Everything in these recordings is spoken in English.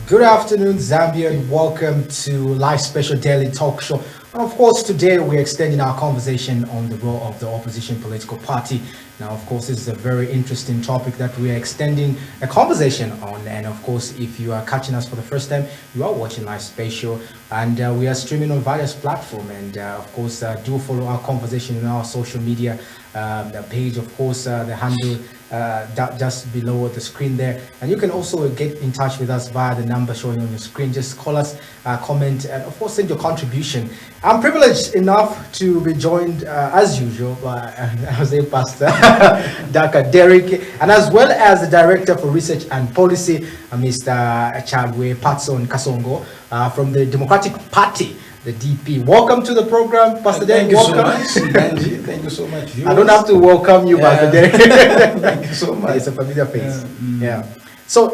Good afternoon, Zambia, and welcome to Live Special Daily Talk Show. And of course, today we're extending our conversation on the role of the opposition political party. Now, of course, this is a very interesting topic that we are extending a conversation on. And of course, if you are catching us for the first time, you are watching Live Special, and we are streaming on various platforms. And of course, do follow our conversation on our social media the page, of course, the handle just below the screen there. And you can also get in touch with us via the number showing on your screen. Just call us, comment, and of course send your contribution. I'm privileged enough to be joined as usual by Pastor Dr. Derek, and as well as the Director for Research and Policy, Mr. Chagwe Patson Kasongo from the Democratic Party, the DP. Welcome to the program, Pastor Derek. Thank you so much, Benji. Thank you so much. I don't have to welcome you, Pastor Derek. Thank you so much. It's a familiar face. Yeah. So,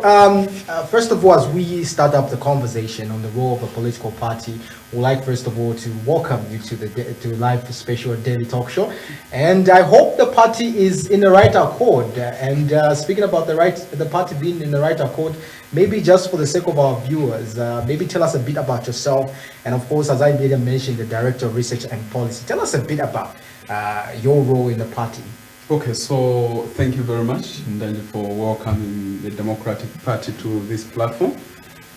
first of all, as we start up the conversation on the role of a political party, we'd like first of all to welcome you to Live Special Daily Talk Show, and I hope the party is in the right accord. And speaking about the party being in the right accord, maybe just for the sake of our viewers, maybe tell us a bit about yourself, and of course, as I mentioned, the Director of Research and Policy. Tell us a bit about your role in the party. Okay, so thank you very much, Ndanje, for welcoming the Democratic Party to this platform,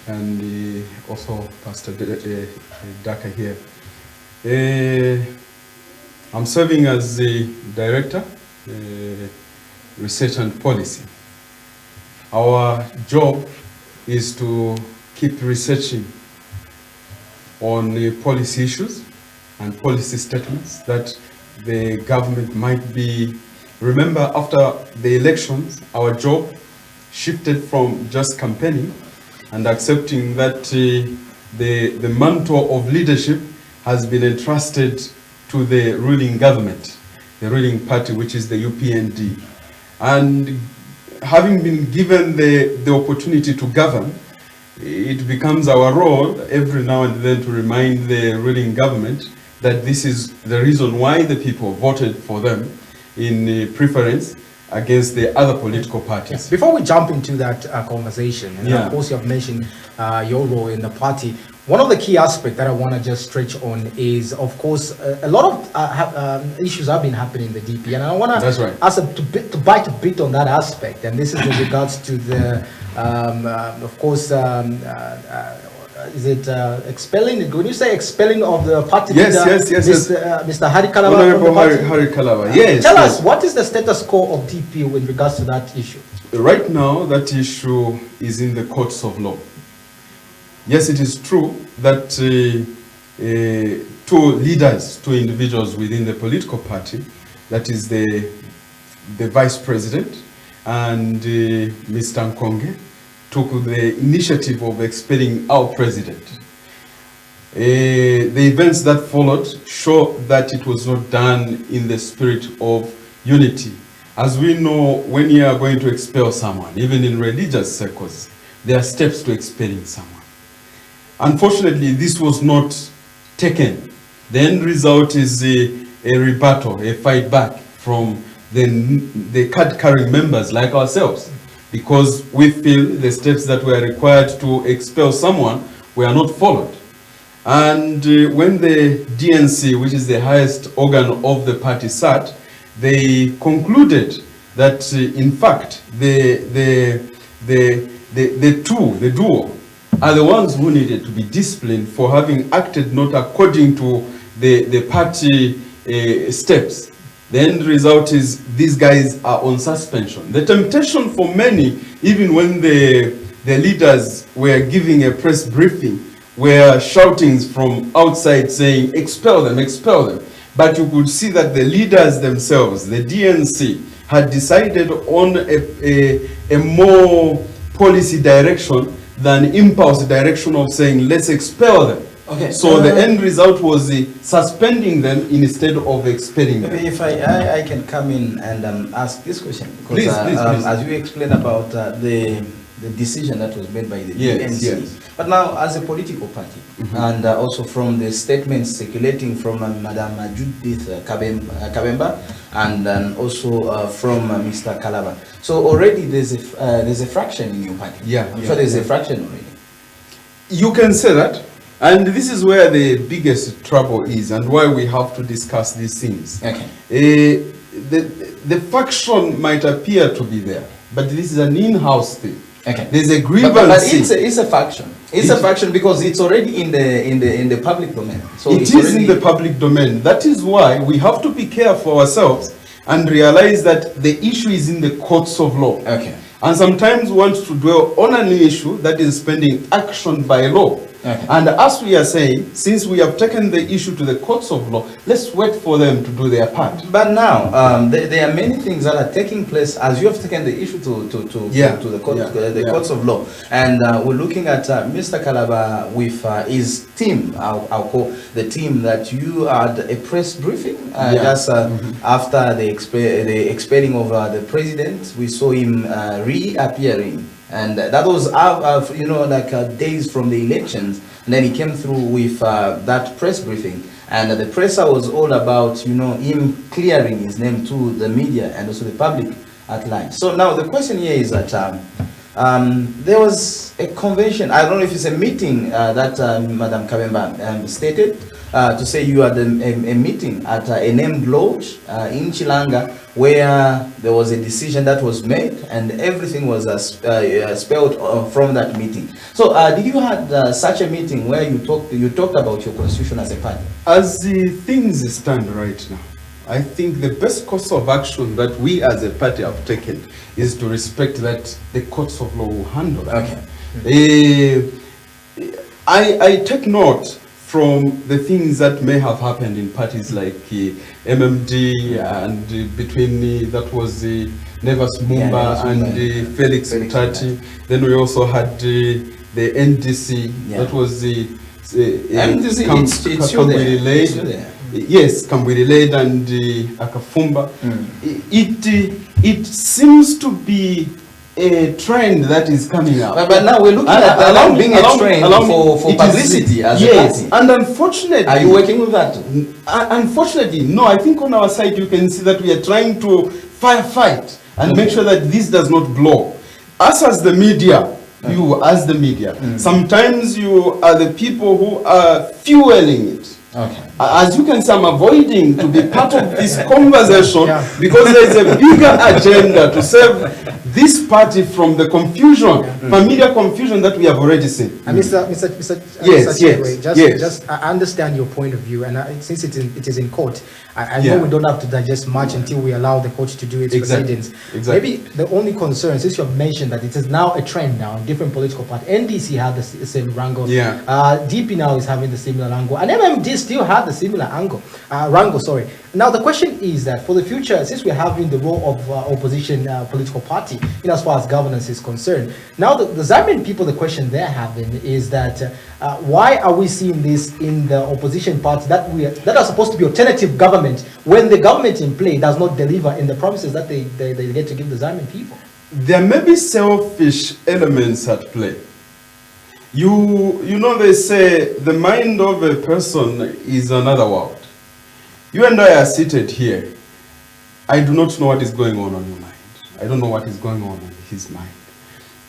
and also Pastor Daka here. I'm serving as the Director, Research and Policy. Our job is to keep researching on policy issues and policy statements that the government might be. Remember, after the elections, our job shifted from just campaigning and accepting that the mantle of leadership has been entrusted to the ruling government, the ruling party, which is the UPND. And having been given the opportunity to govern, it becomes our role every now and then to remind the ruling government that this is the reason why the people voted for them in preference against the other political parties. Yes. Before we jump into that conversation, and of course you have mentioned your role in the party, one of the key aspects that I want to just stretch on is, of course, a lot of issues have been happening in the DP, and I want to ask to bite a bit on that aspect, and this is with regards to the, of course, is it expelling? When you say expelling of the party leader, Mr. Hari Kalaba? Honorable Hari Kalaba, yes. Tell us, what is the status quo of DP with regards to that issue? Right now, that issue is in the courts of law. Yes, it is true that two individuals within the political party, that is the Vice President and Mr. Nkonge, took the initiative of expelling our president. The events that followed show that it was not done in the spirit of unity. As we know, when you are going to expel someone, even in religious circles, there are steps to expelling someone. Unfortunately, this was not taken. The end result is a rebuttal, a fight back from the card-carrying members like ourselves, because we feel the steps that were required to expel someone were not followed. And when the DNC, which is the highest organ of the party, sat, they concluded that in fact the duo are the ones who needed to be disciplined for having acted not according to the party steps. The end result is these guys are on suspension. The temptation for many, even when the leaders were giving a press briefing, were shoutings from outside saying, expel them, expel them. But you could see that the leaders themselves, the DNC, had decided on a more policy direction than impulse direction of saying, let's expel them. Okay. So the end result was suspending them instead of expelling them. If I can come in and ask this question, because please. As you explained about the decision that was made by the DNC, but now as a political party, and also from the statements circulating from Madam Judith Kabemba, and then also from Mr. Kalaba. So already there's a fraction in your party. Yeah. I'm sure there's a fraction already. You can say that. And this is where the biggest trouble is and why we have to discuss these things. Okay. The faction might appear to be there, but this is an in-house thing. Okay. There's a grievance. But it's a faction. It's a faction because it's already in the public domain. So it is in the public domain. That is why we have to be careful ourselves and realize that the issue is in the courts of law. Okay. And sometimes we want to dwell on an issue that is pending action by law. Okay. And as we are saying, since we have taken the issue to the courts of law, let's wait for them to do their part. But now, there are many things that are taking place as you have taken the issue to the courts of law. And we're looking at Mr. Kalaba with his team. I'll call the team that you had a press briefing just after the expelling of the president. We saw him reappearing. And that was, days from the elections. And then he came through with that press briefing. And the presser was all about, him clearing his name to the media and also the public at large. So now the question here is that there was a convention, I don't know if it's a meeting that Madam Kabemba stated, to say you had a meeting at a named lodge in Chilanga, where there was a decision that was made and everything was spelled from that meeting. So did you have such a meeting where you talked about your constitution as a party? As the things stand right now, I think the best course of action that we as a party have taken is to respect that the courts of law will handle that. Okay. I take note from the things that may have happened in parties like MMD and between that was Nevas Mumba and Felix Mutati. Then we also had the NDC, that was the NDC, Kambwili Lade. Yes, Kambwili Lade and Akafumba. It seems to be a trend that is coming up. But now we're looking at being a trend for publicity as a party. And unfortunately, are you working with that? Unfortunately, no. I think on our side you can see that we are trying to firefight and make sure that this does not blow. Us as the media, you as the media, sometimes you are the people who are fueling it. Okay. As you can see, I'm avoiding to be part of this conversation because there is a bigger agenda to save this party from the confusion, familiar confusion that we have already seen. And Mr. Just I understand your point of view, and since it is in court, I know we don't have to digest much until we allow the court to do its proceedings. Maybe the only concern, since you have mentioned that it is now a trend now in different political parties, NDC had the same wrangle, DP now is having the similar angle, and MMD still had the similar wrangle. Sorry. Now the question is that for the future, since we're having the role of opposition political party, as far as governance is concerned, now the Zambian people, the question they're having is that why are we seeing this in the opposition party that are supposed to be alternative government when the government in play does not deliver in the promises that they get to give the Zambian people? There may be selfish elements at play. You know, they say the mind of a person is another world. You and I are seated here. I do not know what is going on your mind. I don't know what is going on in his mind.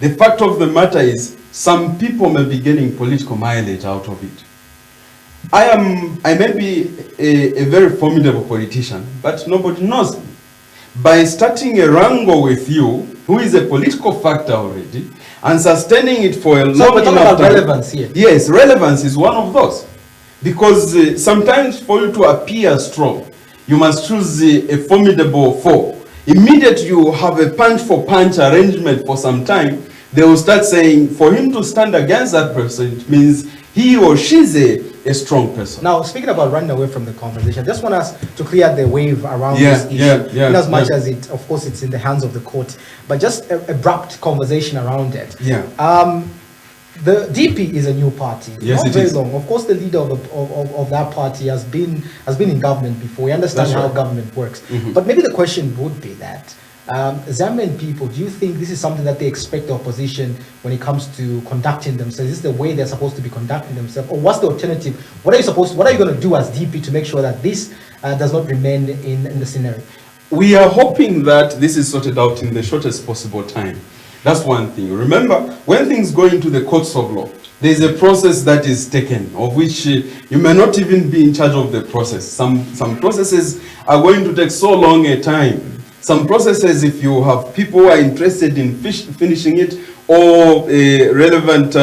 The fact of the matter is, some people may be getting political mileage out of it. I may be a very formidable politician, but nobody knows me. By starting a wrangle with you, who is a political factor already, and sustaining it for a long time. So we're talking about relevance here. Yes, relevance is one of those. Because sometimes for you to appear strong, you must choose a formidable foe. Immediately you have a punch-for-punch arrangement for some time, they will start saying, for him to stand against that person, it means he or she is a strong person. Now, speaking about running away from the conversation, I just want us to clear the wave around this issue, in as much as it, of course, it's in the hands of the court, but just an abrupt conversation around it. The DP is a new party. Yes, not it very is. long. Of course, the leader of that party has been in government before. We understand how government works. But maybe the question would be that Zambian people, do you think this is something that they expect the opposition when it comes to conducting themselves? Is this the way they're supposed to be conducting themselves, or what's the alternative? What are you going to do as DP to make sure that this does not remain in the scenario? We are hoping that this is sorted out in the shortest possible time. That's one thing. Remember, when things go into the courts of law, there's a process that is taken, of which you may not even be in charge of the process. Some processes are going to take so long a time. Some processes, if you have people who are interested in finishing it, or relevant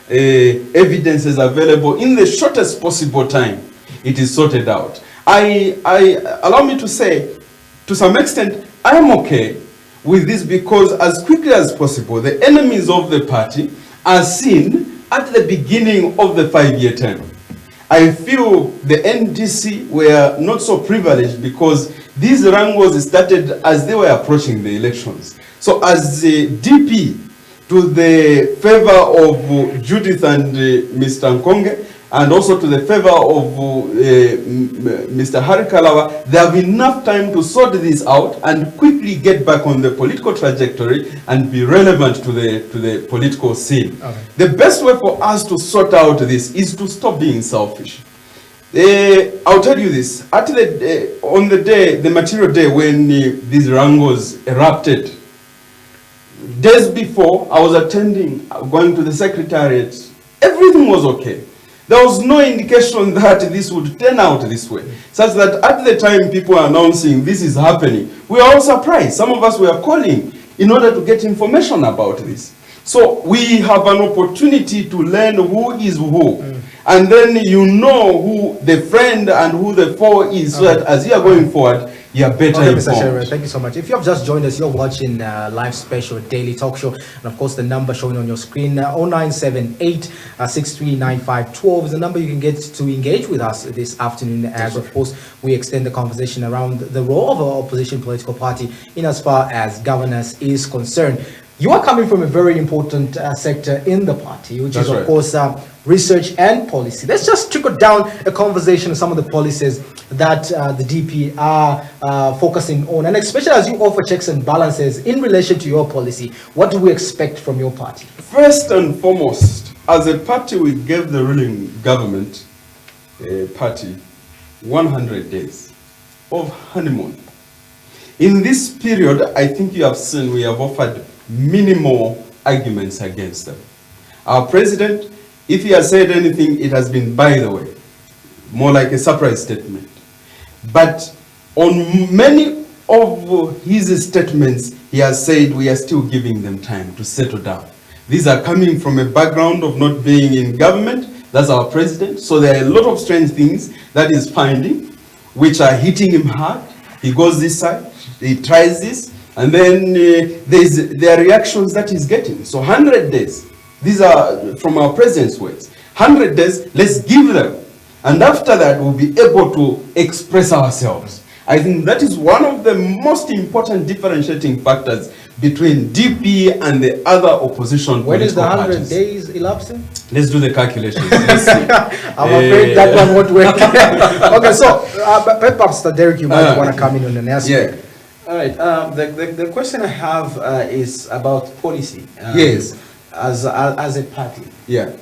evidence is available in the shortest possible time, it is sorted out. Allow me to say, to some extent, I am okay with this, because as quickly as possible, the enemies of the party are seen at the beginning of the 5-year term. I feel the NDC were not so privileged, because these wrangles started as they were approaching the elections. So as the DP, to the favor of Judith and Mr. Nkonge, and also to the favor of Mr. Harikalawa, they have enough time to sort this out and quickly get back on the political trajectory and be relevant to the political scene. Okay. The best way for us to sort out this is to stop being selfish. I'll tell you this, on the material day when these wrangles erupted, days before, I was going to the secretariat, everything was okay. There was no indication that this would turn out this way. Such that at the time people were announcing this is happening, we were all surprised. Some of us were calling in order to get information about this. So we have an opportunity to learn who is who. And then you know who the friend and who the foe is, so that as you are going forward, you are better informed. Mr. Sherry, thank you so much. If you have just joined us, you're watching Live Special Daily Talk Show. And of course, the number showing on your screen, 0978 639512 is the number you can get to engage with us this afternoon, as of course we extend the conversation around the role of our opposition political party in as far as governance is concerned. You are coming from a very important sector in the party, which is, of course, research and policy. Let's just trickle down a conversation on some of the policies that the DP are focusing on, and especially as you offer checks and balances in relation to your policy. What do we expect from your party? First and foremost, as a party, we gave the ruling government party 100 days of honeymoon. In this period, I think you have seen we have offered minimal arguments against them. Our president, if he has said anything, it has been by the way, more like a surprise statement. But on many of his statements, he has said we are still giving them time to settle down. These are coming from a background of not being in government. That's our president. So there are a lot of strange things that he's finding, which are hitting him hard. He goes this side, he tries this, and then there are reactions that he's getting. So 100 days, these are from our president's words. 100 days, let's give them. And after that, we'll be able to express ourselves. I think that is one of the most important differentiating factors between DP and the other opposition When is the 100 parties. days elapsing? Let's do the calculations. Let's see. I'm afraid that one won't work. Okay, so perhaps Derek, you might want to come in on an aspect. Yeah. All right. The question I have is about policy. Yes. As a party. Yeah.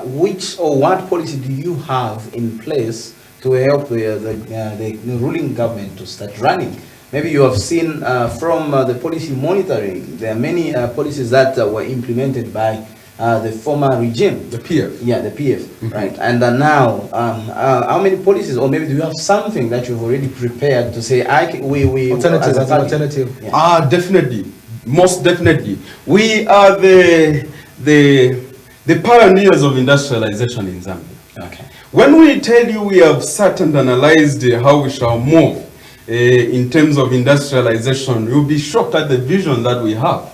Which or what policy do you have in place to help the ruling government to start running? Maybe you have seen from the policy monitoring, there are many policies that were implemented by the former regime. The PF. Yeah, the PF, right. And now, how many policies, or maybe do you have something that you've already prepared to say, alternative? Yeah. Definitely. Most definitely. We are the pioneers of industrialization in Zambia. Okay. When we tell you we have sat and analyzed how we shall move in terms of industrialization, you'll be shocked at the vision that we have.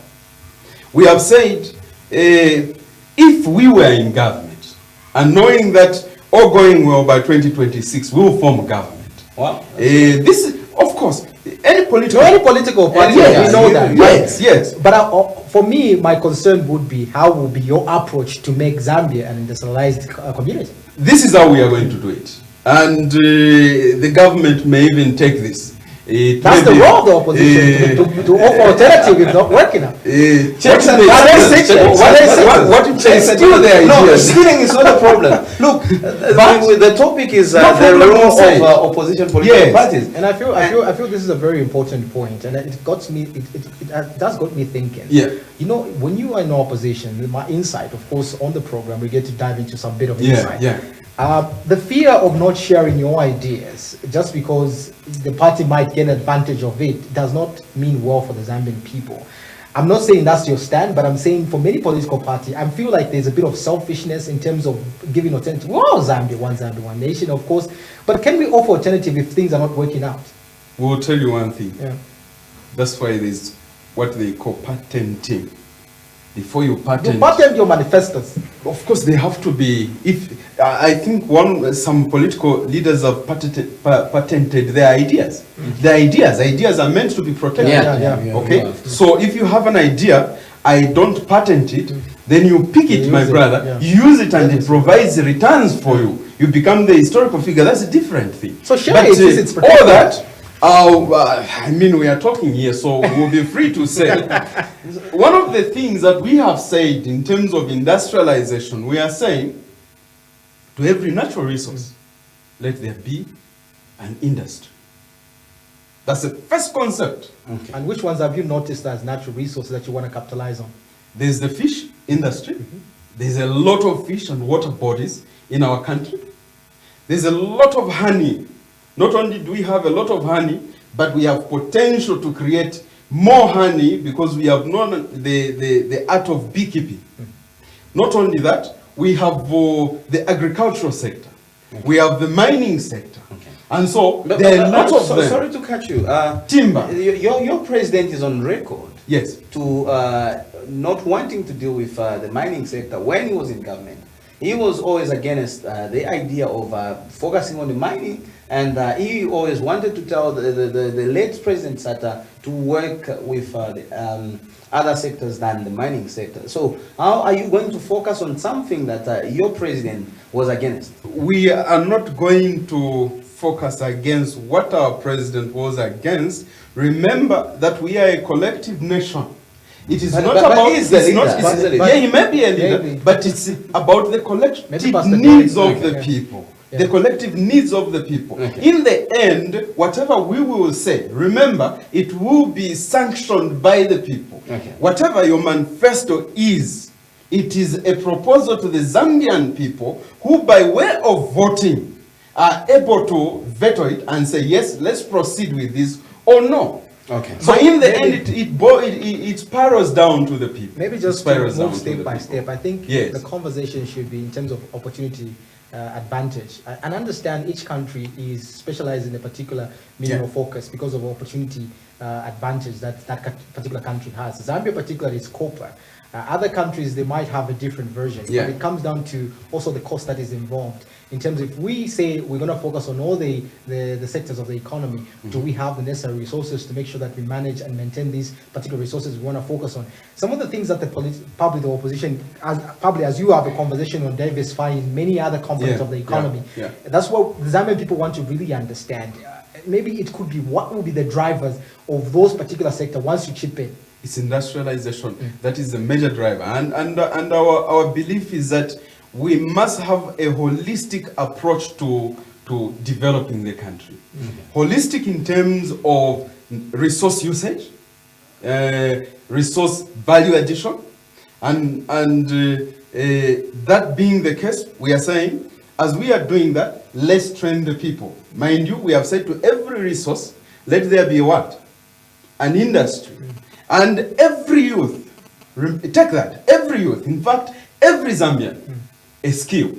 We have said, if we were in government, and knowing that all going well by 2026, we will form government. Wow. This is, of course, any political party, yes, we know that. Yes. But for me, my concern would be, how will be your approach to make Zambia an industrialized community? This is how we are going to do it. And the government may even take this. That's the role of the opposition, to offer alternative if not working out. What you say steal the ideas. No, stealing is not a problem. Look, the topic is the role of opposition political parties. And I feel this is a very important point, and it does got me thinking. Yeah. You know, when you are in opposition, my insight, of course, on the program, we get to dive into some bit of insight. The fear of not sharing your ideas just because the party might gain advantage of it does not mean well for the Zambian people. I'm not saying that's your stand, but I'm saying for many political parties, I feel like there's a bit of selfishness in terms of giving alternative. Well, Zambia, one nation, of course. But can we offer alternative if things are not working out? We'll tell you one thing. Yeah. That's why there's what they call patenting. Before you patent, you patent your manifestos. Of course, they have to be. If I think some political leaders have patented their ideas. Their ideas are meant to be protected. Okay. So if you have an idea, I don't patent it. Then you pick it, my brother. You use it, and it provides returns for you. You become the historical figure. That's a different thing. So share it. It's all that. I mean, we are talking here, so we'll be free to say. One of the things that we have said in terms of industrialization, we are saying to every natural resource, let there be an industry. That's the first concept. Okay. And which ones have you noticed as natural resources that you want to capitalize on? There's the fish industry. There's a lot of fish and water bodies in our country. There's a lot of honey. Not only do we have a lot of honey, but we have potential to create more honey because we have known the art of beekeeping. Not only that, we have the agricultural sector. We have the mining sector. And so, there are lots of them. Sorry to cut you. Timber. Your president is on record. Yes. To not wanting to deal with the mining sector when he was in government. He was always against the idea of focusing on the mining, and he always wanted to tell the late President Sata to work with other sectors than the mining sector. So how are you going to focus on something that your president was against? We are not going to focus against what our president was against. Remember that we are a collective nation. It is not about. He may be a leader, but it's about the collective needs of the people. The collective needs of the people. In the end, whatever we will say, remember, it will be sanctioned by the people. Whatever your manifesto is, it is a proposal to the Zambian people who, by way of voting, are able to veto it and say, yes, let's proceed with this, or no. So in the end, it spirals down to the people. Maybe just to move step by step. I think the conversation should be in terms of opportunity advantage. And understand each country is specialized in a particular mineral focus because of opportunity advantage that particular country has. Zambia particularly is copper. Other countries, they might have a different version. But it comes down to also the cost that is involved. In terms of, if we say we're going to focus on all the sectors of the economy, do we have the necessary resources to make sure that we manage and maintain these particular resources we want to focus on? Some of the things that probably the opposition, as you have a conversation on diversifying many other components of the economy, that's what the Zambian people want to really understand. Maybe it could be what will be the drivers of those particular sectors once you chip in. It's industrialization. That is the major driver. And our belief is that we must have a holistic approach to developing the country. Holistic in terms of resource usage, resource value addition, and that being the case, we are saying, as we are doing that, let's train the people. Mind you, we have said to every resource, let there be what? An industry. And every youth, take that, every youth, in fact, every Zambian, a skill.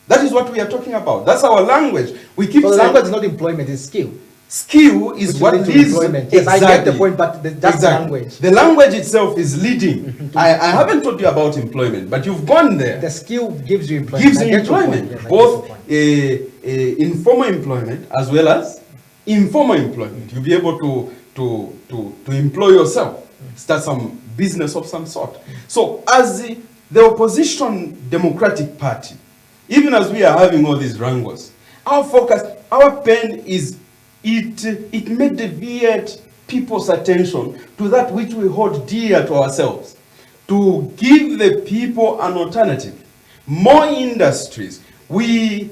That is what we are talking about. That's our language. We keep saying language is not employment, it's skill. Skill is what leads employment. Yes, I get the point, but that's the language. The language itself is leading. I haven't told you about employment, but you've gone there. The skill gives you employment. Gives you employment, yes, both informal employment as well as informal employment. You'll be able to employ yourself, start some business of some sort. So as the opposition Democratic Party, even as we are having all these wrangles, our focus, our pen is it may deviate people's attention to that which we hold dear to ourselves, to give the people an alternative, more industries. We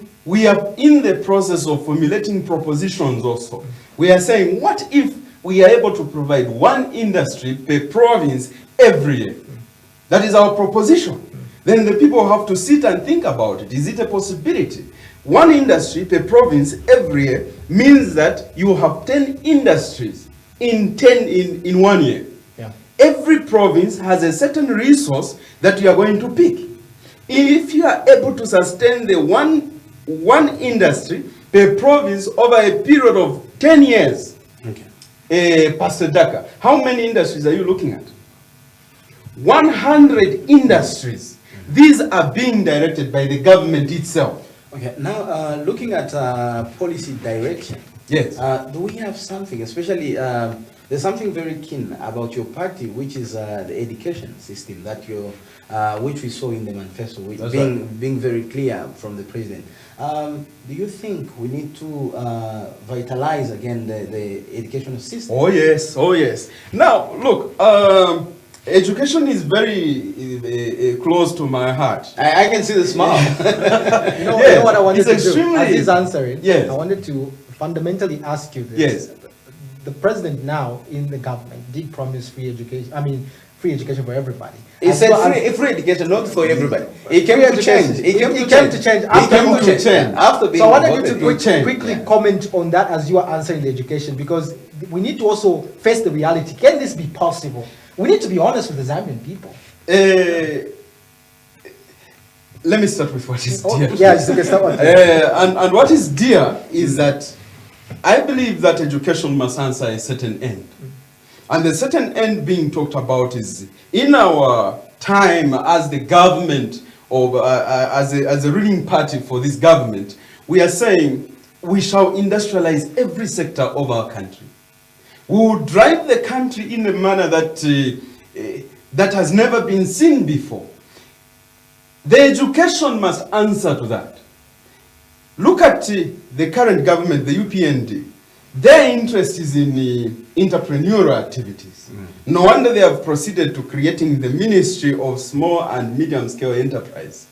are in the process of formulating propositions also. We are saying, what if we are able to provide one industry per province every year? That is our proposition. Then the people have to sit and think about it. Is it a possibility? One industry per province every year means that you have 10 industries in 1 year. Yeah. Every province has a certain resource that you are going to pick. If you are able to sustain the one industry per province over a period of 10 years, Pastor Daka, how many industries are you looking at? 100 industries. These are being directed by the government itself. Okay, now looking at policy direction, Yes. do we have something, especially there's something very keen about your party, which is the education system that which we saw in the manifesto, which being very clear from the president. Do you think we need to vitalize again the educational system? Oh yes, oh yes. Now look, education is very close to my heart. I can see the smile. You know, Yes, you know what I wanted it's to do? As he's extremely- answering, Yes. I wanted to fundamentally ask you this. Yes. The president now in the government did promise free education. I mean, free education for everybody. He As said well as- free education, not for everybody. He came Free to education. change. He came to change. He After came to change. change. After being So I wanted you voted to in. change. quickly comment on that as you are answering the education, because we need to also face the reality. Can this be possible? We need to be honest with the Zambian people. Let me start with what is dear. Yes, you can start with that. And what is dear is that I believe that education must answer a certain end. And the certain end being talked about is in our time as the government, or as a ruling party for this government, we are saying we shall industrialize every sector of our country. We will drive the country in a manner that, that has never been seen before. The education must answer to that. Look at the current government, the UPND. Their interest is in entrepreneurial activities. No wonder they have proceeded to creating the Ministry of Small and Medium Scale Enterprise.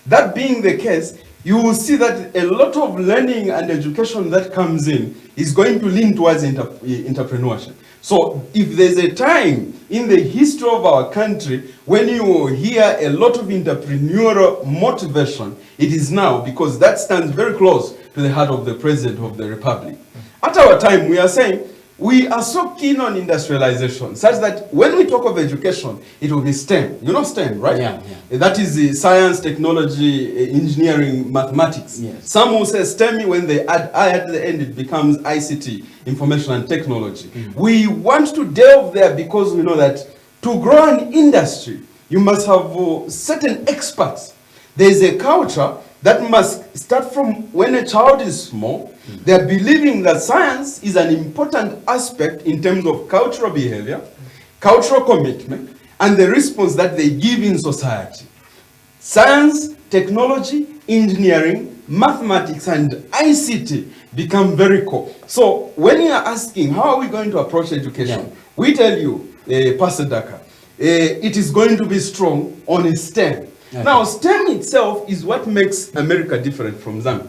That being the case, you will see that a lot of learning and education that comes in is going to lean towards entrepreneurship. So if there's a time in the history of our country when you will hear a lot of entrepreneurial motivation, it is now, because that stands very close to the heart of the President of the Republic. At our time, we are saying we are so keen on industrialization, such that when we talk of education, it will be STEM. You know STEM, right? Yeah. That is the science, technology, engineering, mathematics. Yes. Some will say STEM, when they add I at the end, it becomes ICT, information and technology. We want to delve there because we know that to grow an industry, you must have certain experts. There is a culture that must start from when a child is small. They are believing that science is an important aspect in terms of cultural behavior, cultural commitment, and the response that they give in society. Science, technology, engineering, mathematics, and ICT become very core. So when you are asking how are we going to approach education, we tell you, Pastor Daka, it is going to be strong on a STEM. Okay. Now, STEM itself is what makes America different from Zambia.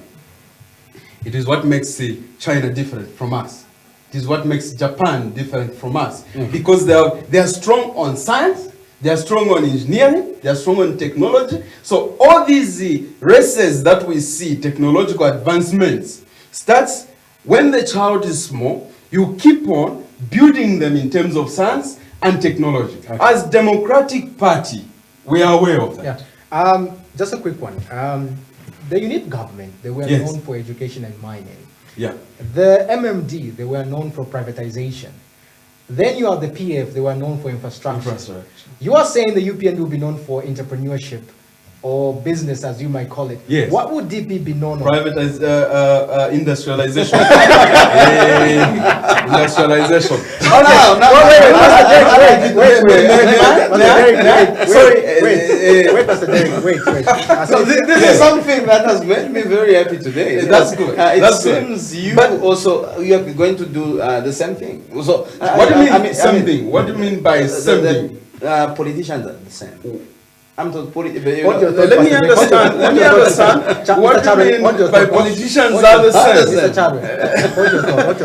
It is what makes China different from us. It is what makes Japan different from us. Because they are strong on science, they are strong on engineering, they are strong on technology. So all these races that we see, technological advancements, starts when the child is small. You keep on building them in terms of science and technology. Okay. As Democratic Party, we are aware of that. Yeah. Just a quick one. The UNIP government, they were Yes. known for education and mining. Yeah. The MMD, they were known for privatization. Then you have the PF, they were known for infrastructure. Infrastructure. You are saying the UPN will be known for entrepreneurship or business, as you might call it, Yes. what would DP be known for? Industrialization. Industrialization. Wait, Pastor Derek, wait. So this is something that has made me very happy today. That's good. It seems you are going to do the same thing. So What do you mean something? What do you mean by something? Politicians are the same. I'm talking Let me understand. What do you mean by politicians are the same? Mr. Chadwick, hold your thought.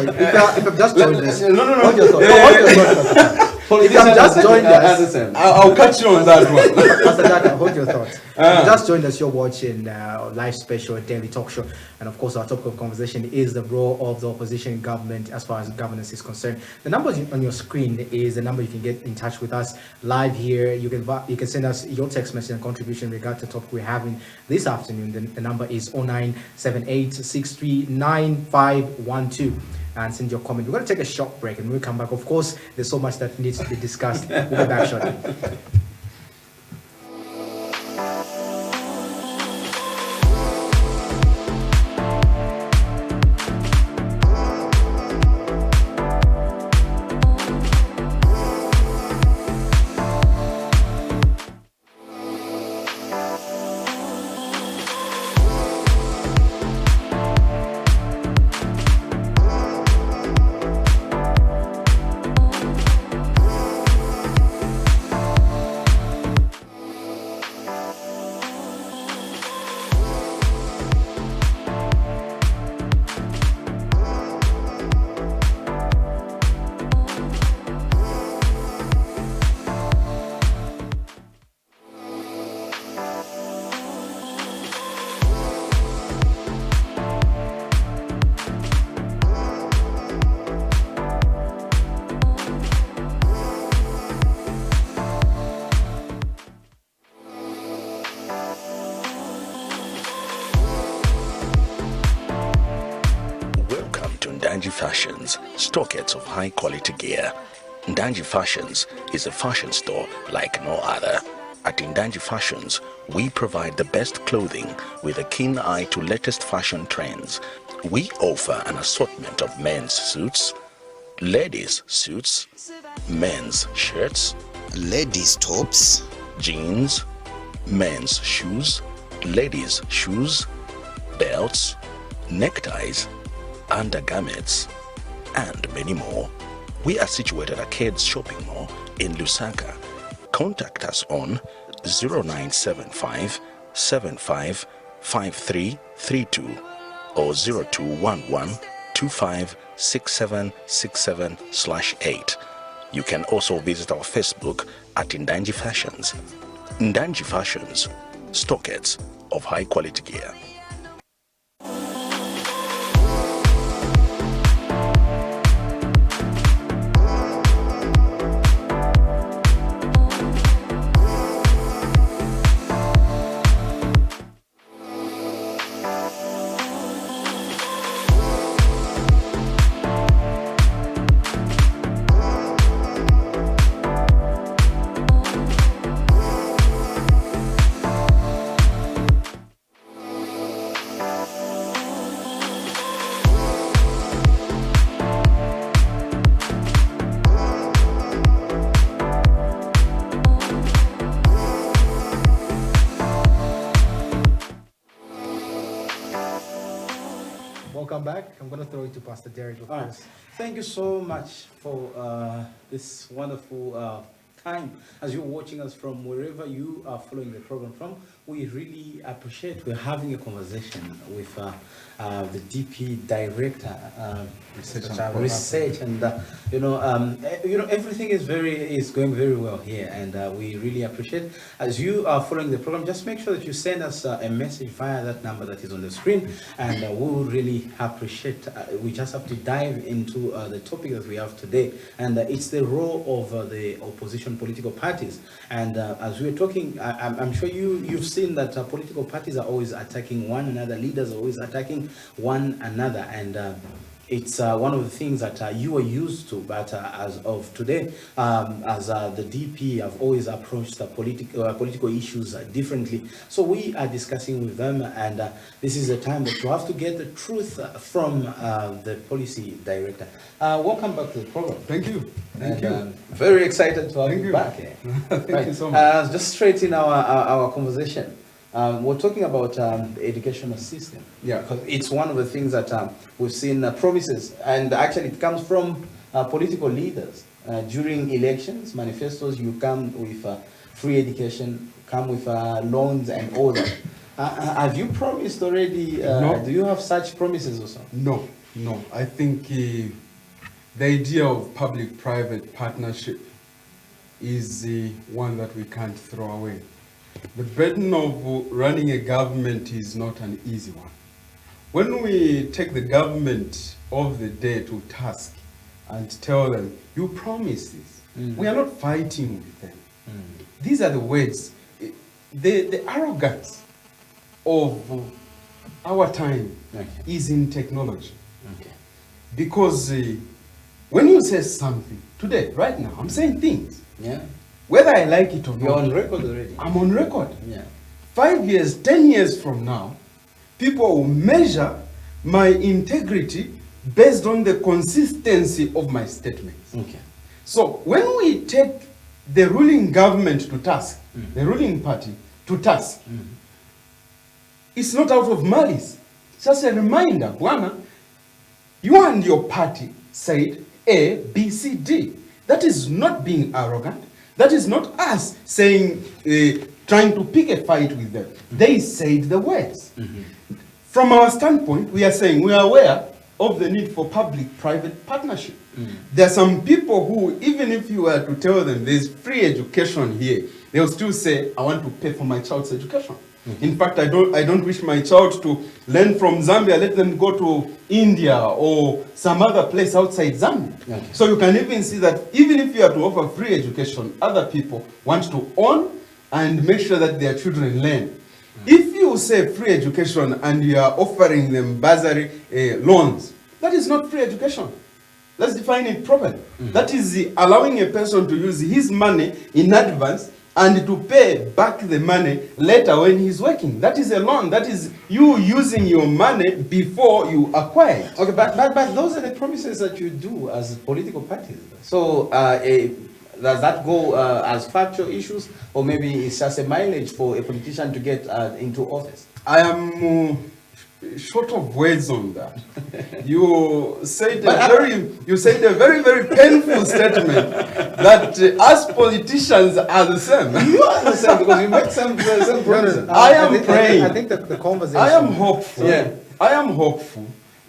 If I've just joined this, No. hold your thought. If you have just joined us, I'll catch you on that one. Pastor Daka, hold your thoughts. If you just joined us, you're watching live special daily talk show, and of course our topic of conversation is the role of the opposition government as far as governance is concerned. The number on your screen is the number you can get in touch with us live here. You can send us your text message and contribution regarding the topic we're having this afternoon. The number is 0978639512. And send your comment. We're going to take a short break, and when we come back, of course, there's so much that needs to be discussed. We'll be back shortly. Ndanji Fashions, stockheads of high quality gear. Ndanji Fashions is a fashion store like no other. At Ndanji Fashions, we provide the best clothing with a keen eye to latest fashion trends. We offer an assortment of men's suits, ladies' suits, men's shirts, ladies' tops, jeans, men's shoes, ladies' shoes, belts, neckties, undergarments, and many more. We are situated at Arcades Shopping Mall in Lusaka. Contact us on 0975 75 5332 or 0211 256767/8. You can also visit our Facebook at Ndanji Fashions. Ndanji Fashions, stockheads of high quality gear. Welcome back. I'm going to throw it to Pastor Derek, of course. Thank you so much for this wonderful time. As you're watching us from wherever you are following the program from, we really appreciate we're having a conversation with the DP director, research, and everything is going very well here, and we really appreciate. As you are following the program, just make sure that you send us a message via that number that is on the screen, and we would really appreciate. We just have to dive into the topic that we have today, and it's the role of the opposition political parties. And as we're talking, I'm sure you've seen that political parties are always attacking one another, leaders are always attacking one another, and it's one of the things that you are used to, but as of today, as the DP have always approached the political issues differently. So we are discussing with them, and this is the time that you have to get the truth from the policy director. Welcome back to the program. Thank you. Thank you. Very excited to have Thank you you. back. Thank you so much. Just straight in our conversation. We're talking about the educational system. Yeah. Because it's one of the things that we've seen promises, and actually it comes from political leaders. During elections, manifestos, you come with free education, come with loans and all that. Have you promised already? No. Do you have such promises also? No, no. I think the idea of public-private partnership is the one that we can't throw away. The burden of running a government is not an easy one. When we take the government of the day to task and tell them, you promise this, we are not fighting with them. These are the words, the arrogance of our time is in technology. Because when you say something, today, right now, I'm saying things. Yeah. Whether I like it or You're not, on record already. I'm on record. Yeah. 5 years, 10 years from now, people will measure my integrity based on the consistency of my statements. Okay. So when we take the ruling government to task, the ruling party to task, it's not out of malice. It's just a reminder, Bwana, you and your party said A, B, C, D. That is not being arrogant. That is not us saying, trying to pick a fight with them. They said the words. From our standpoint, we are saying we are aware of the need for public-private partnership. There are some people who, even if you were to tell them there's free education here, they'll still say, I want to pay for my child's education. In fact, I don't wish my child to learn from Zambia. Let them go to India or some other place outside Zambia. Okay. So you can even see that even if you are to offer free education, other people want to own and make sure that their children learn. If you say free education and you are offering them bursary loans, that is not free education. Let's define it properly. That is allowing a person to use his money in advance and to pay back the money later when he's working. That is a loan. That is you using your money before you acquire it. Okay, but those are the promises that you do as political parties. So does that go as factual issues, or maybe it's just a mileage for a politician to get into office? I am short of words on that. You said a very, very painful statement that us politicians are the same. You are the same because you make some promises. I am praying. I think that the conversation. I am hopeful. Yeah. I am hopeful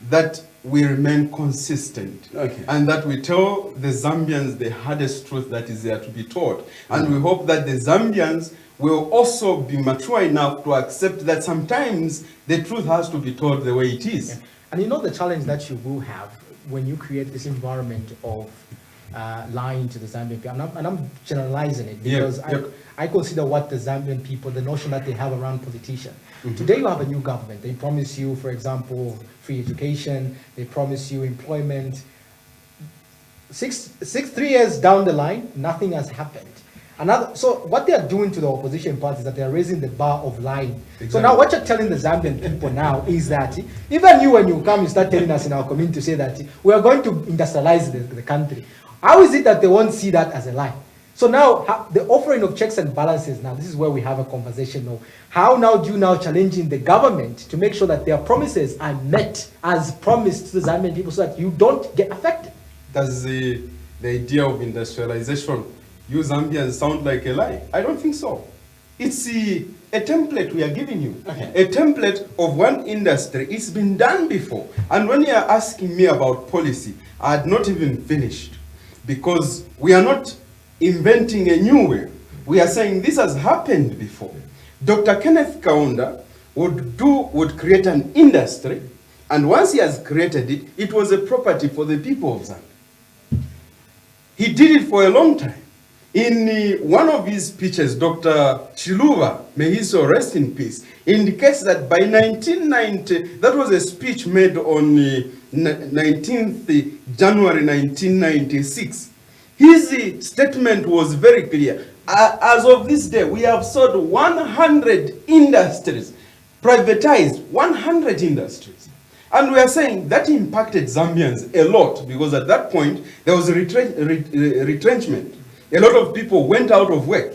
that we remain consistent, Okay. and that we tell the Zambians the hardest truth that is there to be taught. And we hope that the Zambians will also be mature enough to accept that sometimes the truth has to be told the way it is. And you know the challenge that you will have when you create this environment of lying to the Zambian people. And I'm generalizing it because I consider what the Zambian people, the notion that they have around politicians. Today you have a new government. They promise you, for example, free education. They promise you employment. 3 years down the line, nothing has happened. So what they are doing to the opposition parties is that they are raising the bar of lying. Exactly. So now what you're telling the Zambian people now is that even you, when you come, you start telling us in our community to say that we are going to industrialize the country. How is it that they won't see that as a lie? So now the offering of checks and balances, now this is where we have a conversation now. How now do you now challenging the government to make sure that their promises are met as promised to the Zambian people so that you don't get affected? Does the idea of industrialization, you Zambians, sound like a lie? I don't think so. It's a template we are giving you. Okay. A template of one industry. It's been done before. And when you are asking me about policy, I had not even finished. Because we are not inventing a new way. We are saying this has happened before. Dr. Kenneth Kaunda would create an industry, and once he has created it, it was a property for the people of Zambia. He did it for a long time. In one of his speeches, Dr. Chiluba, may he so rest in peace, indicates that by 1990, that was a speech made on 19th January 1996. His statement was very clear. As of this day, we have sold 100 industries, privatized 100 industries. And we are saying that impacted Zambians a lot, because at that point, there was a retrenchment. A lot of people went out of work.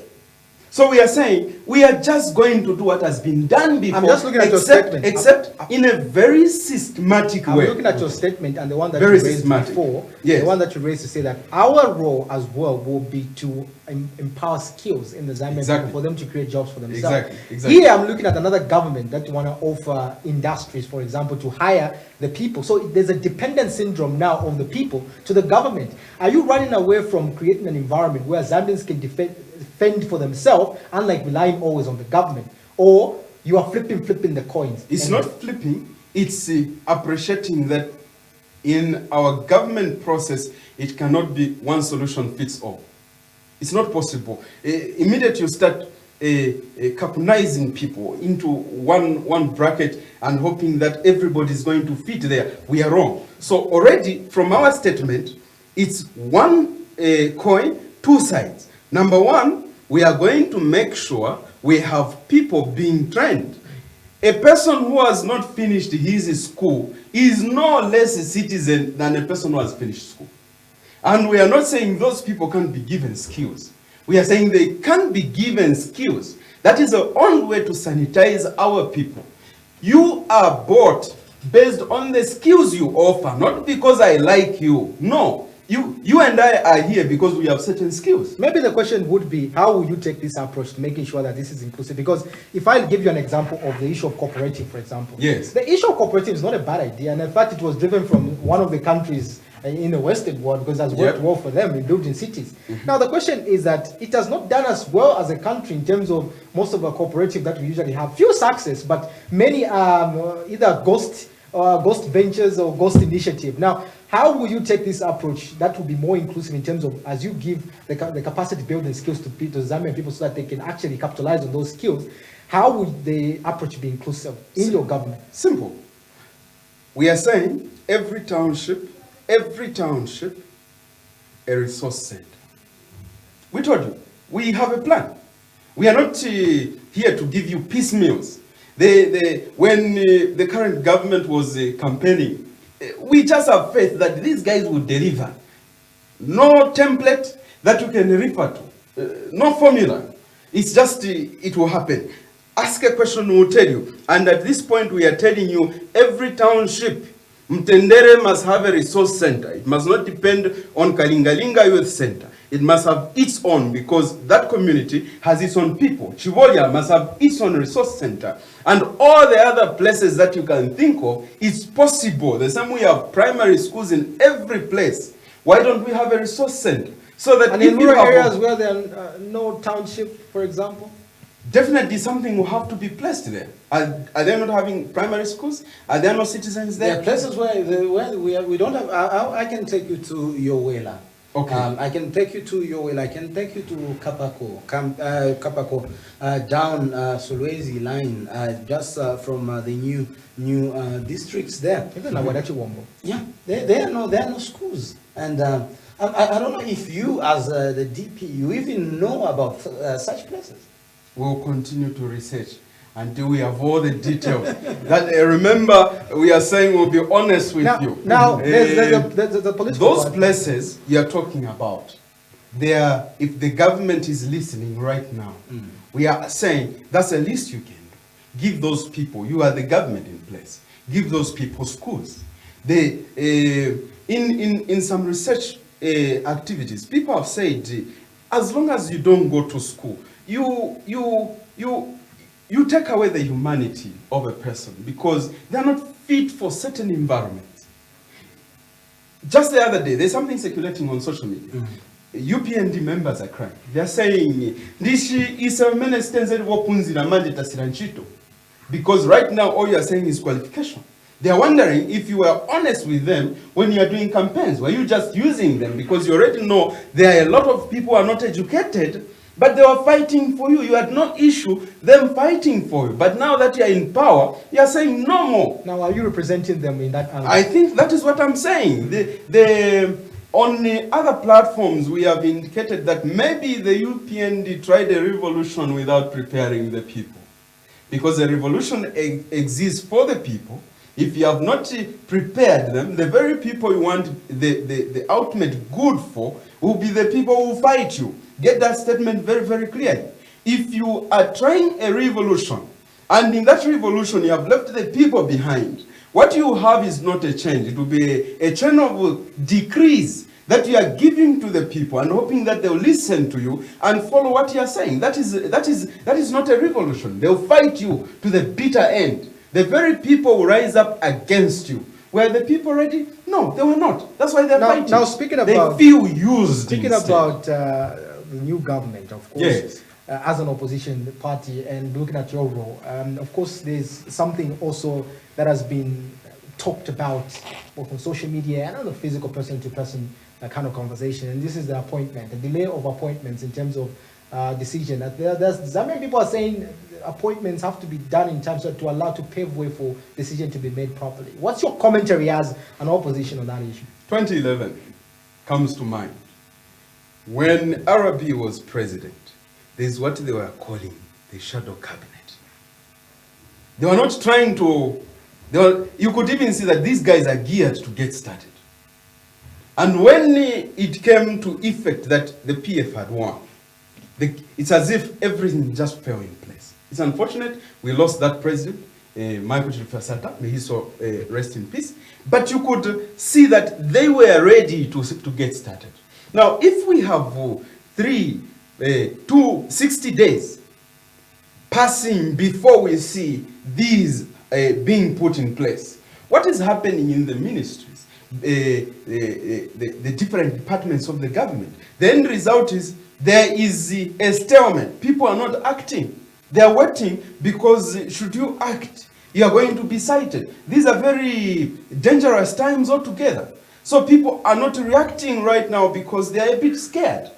So we are saying we are just going to do what has been done before, I'm just looking at your statement. except in a very systematic I'm way. looking at your statement and the one that Very you raised systematic. before, Yes. the one that you raised to say that our role as well will be to empower skills in the Zambian Exactly. people for them to create jobs for themselves. Exactly. Here I'm looking at another government that want to offer industries, for example, to hire the people. So there's a dependent syndrome now of the people to the government. Are you running away from creating an environment where Zambians can fend for themselves, unlike relying always on the government? Or you are flipping the coins? It's And- not flipping, it's appreciating that in our government process, it cannot be one solution fits all. It's not possible. Immediately you start capitalizing people into one bracket and hoping that everybody is going to fit there, we are wrong. So already from our statement, it's one coin, two sides. Number one, we are going to make sure we have people being trained. A person who has not finished his school is no less a citizen than a person who has finished school. And we are not saying those people can't be given skills. We are saying they can be given skills. That is the only way to sanitize our people. You are bought based on the skills you offer, not because I like you. No. You and I are here because we have certain skills. Maybe the question would be, how will you take this approach to making sure that this is inclusive? Because if I give you an example of the issue of cooperative, for example. Yes. The issue of cooperative is not a bad idea. And in fact, it was driven from one of the countries in the Western world because it has worked Yep. well for them in building cities. Now, the question is that it has not done as well as a country in terms of most of our cooperative that we usually have. Few success, but many either ghost ventures or ghost initiative. Now, how will you take this approach that will be more inclusive in terms of, as you give the capacity building skills to Zambian people so that they can actually capitalize on those skills, how would the approach be inclusive in your government? Simple. We are saying every township, a resource center. We told you, we have a plan. We are not here to give you piecemeals. When the current government was campaigning, we just have faith that these guys will deliver. No template that you can refer to, no formula. It's just, it will happen. Ask a question, we will tell you. And at this point, we are telling you, every township, Mtendere must have a resource center. It must not depend on Kalingalinga Youth Center. It must have its own, because that community has its own people. Chivolia must have its own resource center. And all the other places that you can think of, it's possible. The same way we have primary schools in every place. Why don't we have a resource center? So that And if in you rural have areas where there are no township, for example? definitely something will have to be placed there. Are they not having primary schools? Are there no citizens There there? are places where we don't have. I can take you to Yowela. Okay. I can take you to Yowela. I can take you to Kapako, down Sulwezi line, just from the new districts there. Even Awadachi Wombo. Yeah, there are no schools, and I don't know if you, as the DP, you even know about such places. We'll continue to research until we have all the details. That remember, we are saying we'll be honest with you. Now, there's the political Those part. places you are talking about, they are, if the government is listening right now, we are saying that's the least you can do. Give those people, you are the government in place, give those people schools. They, in some research activities, people have said, as long as you don't go to school, you take away the humanity of a person because they are not fit for certain environments. Just the other day, there's something circulating on social media. UPND members are crying. They are saying, because right now all you are saying is qualification. They are wondering if you were honest with them when you are doing campaigns. Were you just using them because you already know there are a lot of people who are not educated But they were fighting for you. You had no issue them fighting for you. But now that you are in power, you are saying no more. Now, are you representing them in that angle? I think that is what I'm saying. On the other platforms, we have indicated that maybe the UPND tried a revolution without preparing the people. Because a revolution exists for the people. If you have not prepared them, the very people you want the ultimate good for will be the people who fight you. Get that statement very, very clearly. If you are trying a revolution, and in that revolution you have left the people behind, what you have is not a change. It will be a chain of decrees that you are giving to the people and hoping that they'll listen to you and follow what you are saying. That is not a revolution. They'll fight you to the bitter end. The very people who rise up against you. Were the people ready? No, they were not. That's why they're fighting. Now, speaking about... They feel used. Speaking instead. about the new government, of course. Yes. As an opposition party and looking at your role, of course, there's something also that has been talked about both on social media and on the physical person-to-person kind of conversation, and this is the appointment, the delay of appointments in terms of decision. Zambian people are saying appointments have to be done in terms of to allow to pave way for decision to be made properly. What's your commentary as an opposition on that issue? 2011 comes to mind. When Arabi was president, there's what they were calling the shadow cabinet. They were not trying to, you could even see that these guys are geared to get started. And when it came to effect that the PF had won, it's as if everything just fell in place. It's unfortunate we lost that president, Michael Chilufya-Sata, may he so rest in peace. But you could see that they were ready to get started. Now, if we have 60 days passing before we see these being put in place, what is happening in the ministries? The different departments of the government. The end result is there is a stalemate. People are not acting. They are waiting because should you act, you are going to be cited. These are very dangerous times altogether. So people are not reacting right now because they are a bit scared.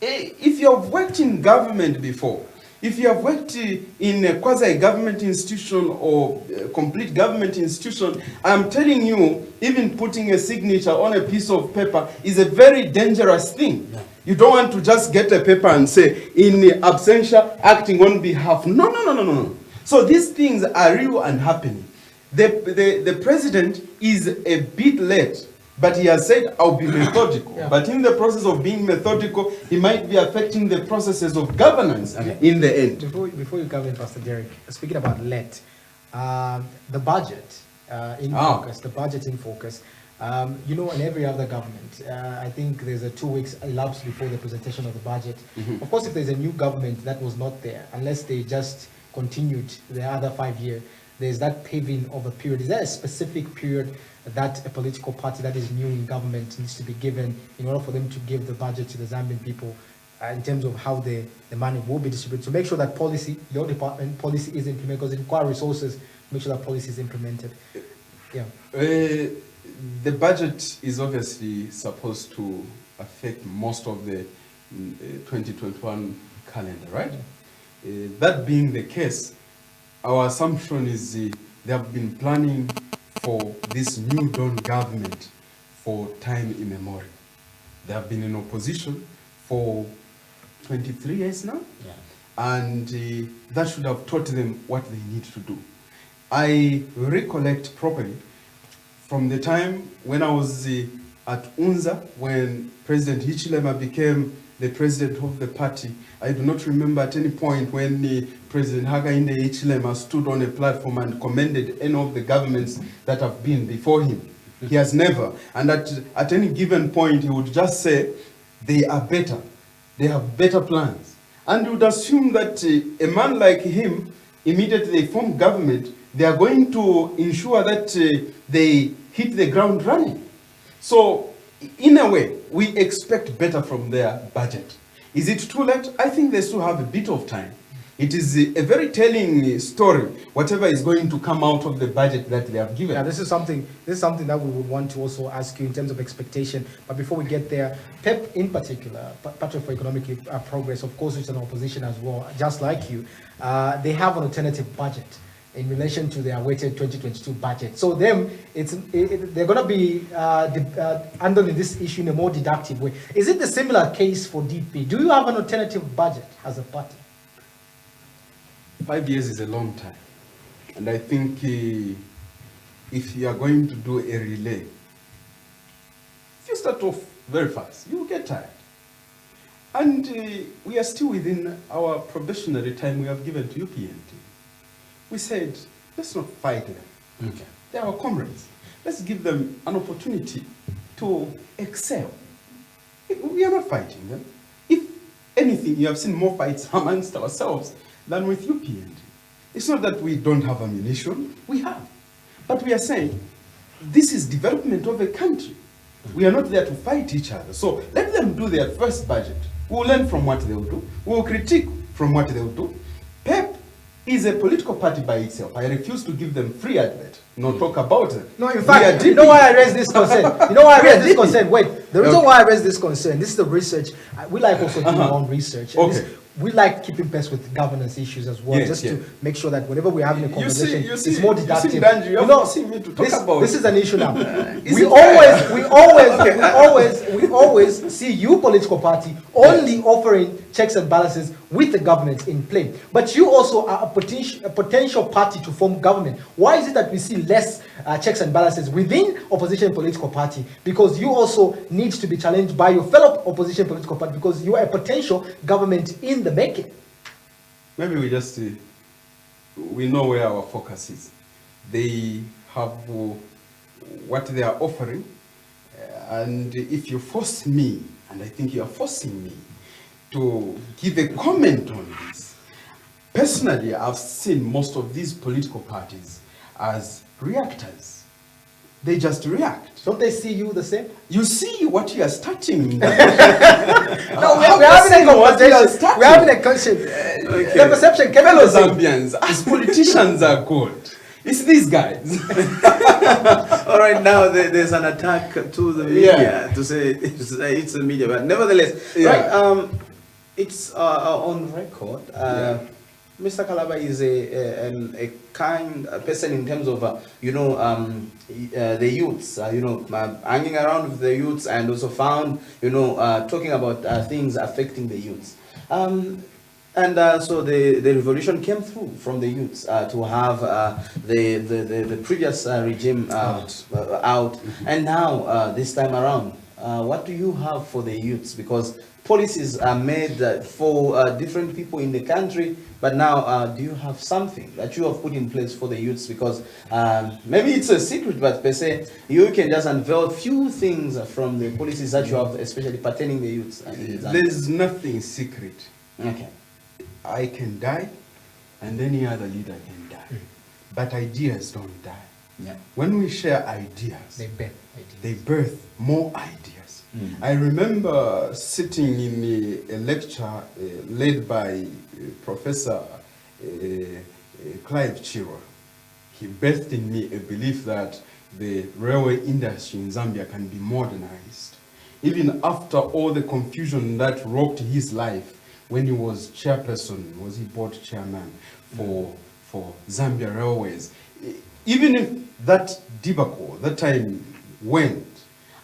If you have worked in government before, if you have worked in a quasi-government institution or a complete government institution, I'm telling you, even putting a signature on a piece of paper is a very dangerous thing. Yeah. You don't want to just get a paper and say, in absentia, acting on behalf. No. So these things are real and happening. The president is a bit late. But he has said, I'll be methodical. Yeah. But in the process of being methodical, he might be affecting the processes of governance in the end. Before you come in, Pastor Derek, speaking about LET, the budget in focus, the budget in focus, you know, in every other government, I think there's a 2 weeks elapsed before the presentation of the budget. Mm-hmm. Of course, if there's a new government that was not there, unless they just continued the other 5 years, there's that paving of a period. Is there a specific period that a political party that is new in government needs to be given in order for them to give the budget to the Zambian people in terms of how the money will be distributed, to make sure that policy, your department policy is implemented, because it requires resources to make sure that policy is implemented? Yeah. The budget is obviously supposed to affect most of the 2021 calendar, right? Yeah. That being the case, our assumption is they have been planning for this new dawn government for time immemorial. They have been in opposition for 23 years now, yeah. And that should have taught them what they need to do. I recollect properly from the time when I was at UNZA, when President Hichilema became the president of the party. I do not remember at any point when President Hakainde Hichilema stood on a platform and commended any of the governments that have been before him. He has never. And at any given point, he would just say, they are better. They have better plans. And you would assume that a man like him, immediately they form government, they are going to ensure that they hit the ground running. So, in a way, we expect better from their budget. Is it too late? I think they still have a bit of time It is a very telling story, whatever is going to come out of the budget that they have given. Yeah, this is something that we would want to also ask you in terms of expectation. But before we get there, PEP in particular, Party for Economic Progress, of course, it's an opposition as well, just like you. They have an alternative budget in relation to their awaited 2022 budget. So them, they're going to be handling this issue in a more deductive way. Is it the similar case for DP? Do you have an alternative budget as a party? 5 years is a long time. And I think if you are going to do a relay, if you start off very fast, you will get tired. And we are still within our probationary time we have given to UPND. We said, let's not fight them. Okay. They are our comrades. Let's give them an opportunity to excel. We are not fighting them. If anything, you have seen more fights amongst ourselves than with UPND. It's not that we don't have ammunition, we have. But we are saying, this is development of a country. We are not there to fight each other. So let them do their first budget. We'll learn from what they will do. We'll critique from what they will do. PEP is a political party by itself. I refuse to give them free advert. No talk about it. No, in fact, you know why I raised this concern? You know why I raised this concern? Wait, the reason why I raised this concern, this is the research. We like also doing our own research. Okay. We like keeping pace with governance issues as well, Yes, just yes. to make sure that whenever we're having a conversation, you see, it's more deductive. Danji, you're forcing me to talk about this is an issue now. Is we it always see you political party only offering checks and balances with the government in play. But you also are a potential party to form government. Why is it that we see less checks and balances within opposition political party? Because you also need to be challenged by your fellow opposition political party because you are a potential government in the making. Maybe we just, we know where our focus is. They have what they are offering. And if you force me, and I think you are forcing me, to give a comment on this. Personally, I've seen most of these political parties as reactors. They just react. Don't they see you the same? You see what you are starting. No, we're having a conversation. We're having a question. The perception came Fellow Zambians, as politicians are good. It's these guys. All right, now there's an attack to the media to say it's the media, but nevertheless, right? It's on record. Mr. Kalaba is a kind person in terms of the youths. Hanging around with the youths, and also found talking about things affecting the youths. So the revolution came through from the youths to have the previous regime out. And now this time around, what do you have for the youths? Because policies are made for different people in the country, but now do you have something that you have put in place for the youths? Because maybe it's a secret, but per se, you can just unveil a few things from the policies that you have, especially pertaining the youths. There's nothing secret. Okay. I can die, and any other leader can die. But ideas don't die. Yeah. When we share ideas, They they birth more ideas. I remember sitting in a lecture led by Professor Clive Chirwa. He birthed in me a belief that the railway industry in Zambia can be modernized. Even after all the confusion that rocked his life when he was chairperson, was he board chairman for Zambia Railways. Even if that debacle, that time went,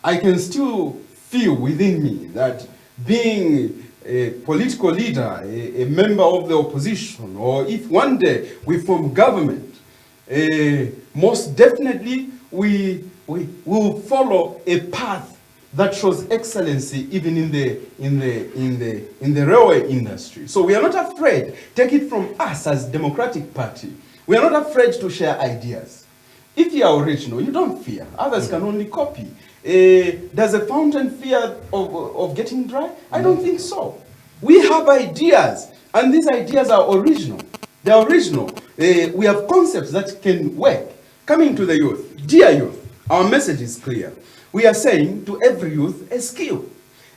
I can still feel within me that being a political leader, a member of the opposition, or if one day we form government, most definitely we will follow a path that shows excellency even in the railway industry. So we are not afraid. Take it from us as Democratic Party. We are not afraid to share ideas. If you are original, you don't fear. Others can only copy. Does a fountain fear of getting dry? I don't think so. We have ideas, and these ideas are original. They are original. We have concepts that can work. Coming to the youth, dear youth, our message is clear. We are saying to every youth, a skill.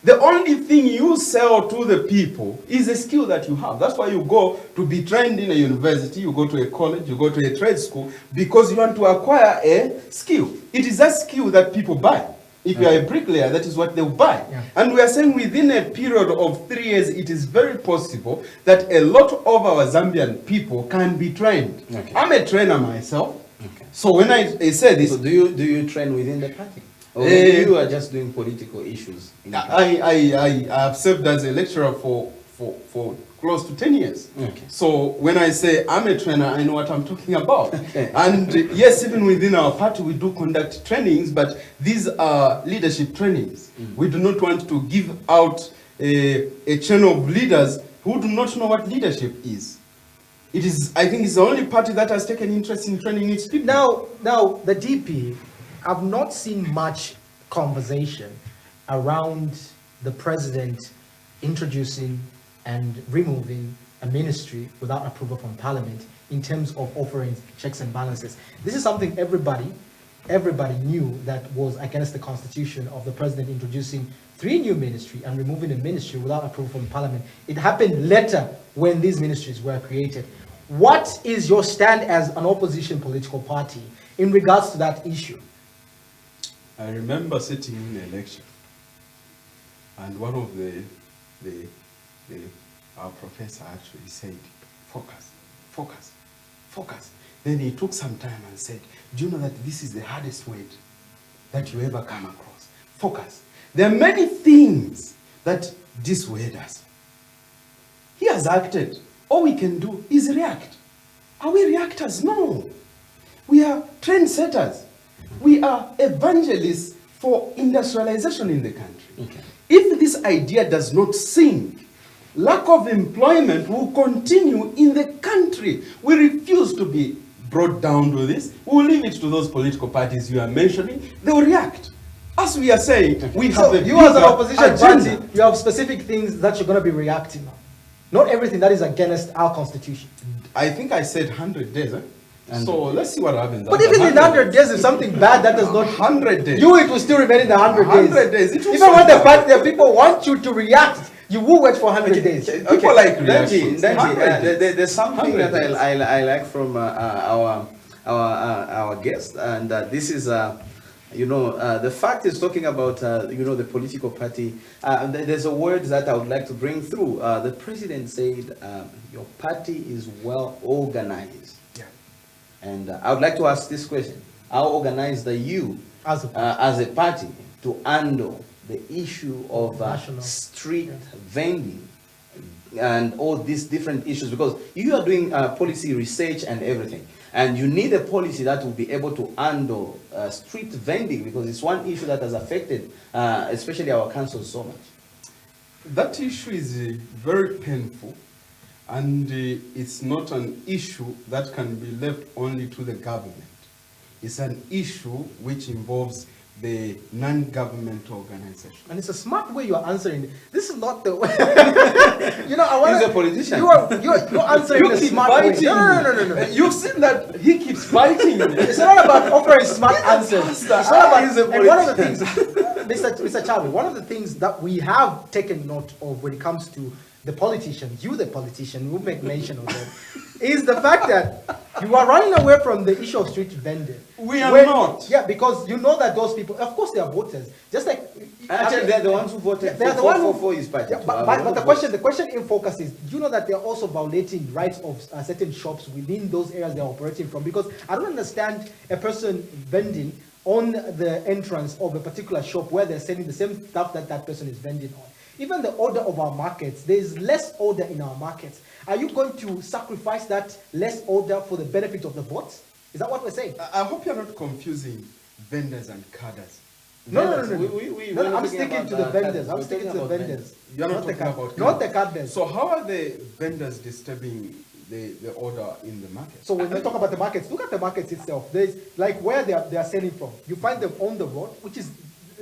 The only thing you sell to the people is a skill that you have. That's why you go to be trained in a university, you go to a college, you go to a trade school, because you want to acquire a skill. It is that skill that people buy. If you are a bricklayer, that is what they'll buy. Yeah. And we are saying within a period of 3 years, it is very possible that a lot of our Zambian people can be trained. Okay. I'm a trainer myself. Okay. So when I say this, So do you train within the party? Or maybe you are just doing political issues? In the party? I have served as a lecturer for close to 10 years. Okay. So when I say I'm a trainer, I know what I'm talking about. Okay. And yes, even within our party, we do conduct trainings, but these are leadership trainings. We do not want to give out a chain of leaders who do not know what leadership is. It is, I think it's the only party that has taken interest in training its people. Now, the DP, I've not seen much conversation around the president introducing and removing a ministry without approval from parliament in terms of offering checks and balances. This is something everybody knew that was against the constitution of the president introducing 3 new ministries and removing a ministry without approval from parliament. It happened later when these ministries were created. What is your stand as an opposition political party in regards to that issue? I remember sitting in an election, and one of our professor actually said, focus, focus, focus. Then he took some time and said, do you know that this is the hardest word that you ever come across? Focus. There are many things that this word does. He has acted. All we can do is react. Are we reactors? No. We are trendsetters. We are evangelists for industrialization in the country. Okay. If this idea does not sink, lack of employment will continue in the country. We refuse to be brought down to this. We will leave it to those political parties you are mentioning. They will react. As we are saying, we have a You as an bigger opposition agenda. party, you have specific things that you're going to be reacting on. Not everything that is against our constitution. I think I said 100 days. So let's see what happens. But after even in 100 days, if something bad that does not 100 days. it will still remain in the 100 days. 100 days. It will Even when still- the people want you to react, you will wait for 100 days. People like reactions. Danji, 100 days. there's something 100 that days. I like from our guest, and this is the fact is talking about the political party. There's a word that I would like to bring through. The president said your party is well organized. Yeah. And I would like to ask this question: how organized are you As a as a party to handle the issue of National. street vending and all these different issues? Because you are doing policy research and everything, and you need a policy that will be able to handle street vending, because it's one issue that has affected especially our council so much. That issue is very painful, and it's not an issue that can be left only to the government. It's an issue which involves the non-government organization. And it's a smart way you are answering. This is not the way. I want. He's a politician. You're answering in a smart way. No. You've seen that he keeps fighting. It's not about offering smart answers. It's not about. He's a And one of the things, Mr. Chawi, one of the things that we have taken note of when it comes to the politicians, you the politician, who make mention of them, is the fact that you are running away from the issue of street vending. We are not. Yeah, because you know that those people, of course, they are voters. Just like Actually, they're the ones who voted They're the one who- for his party. Yeah, but the question in focus is, do you know that they're also violating rights of certain shops within those areas they're operating from? Because I don't understand a person vending on the entrance of a particular shop where they're selling the same stuff that that person is vending on. Even the order of our markets, there is less order in our markets. Are you going to sacrifice that less order for the benefit of the votes? Is that what we're saying? I hope you're not confusing vendors and cadres. No, We're no, not I'm talking sticking about to the vendors. that. I'm We're sticking to the talking about vendors. You're not the talking about not the cadres. cadres. So how are the vendors disturbing the order in the market? So when we talk about the markets, look at the markets itself. There's like where they are selling from. You find them on the road, which is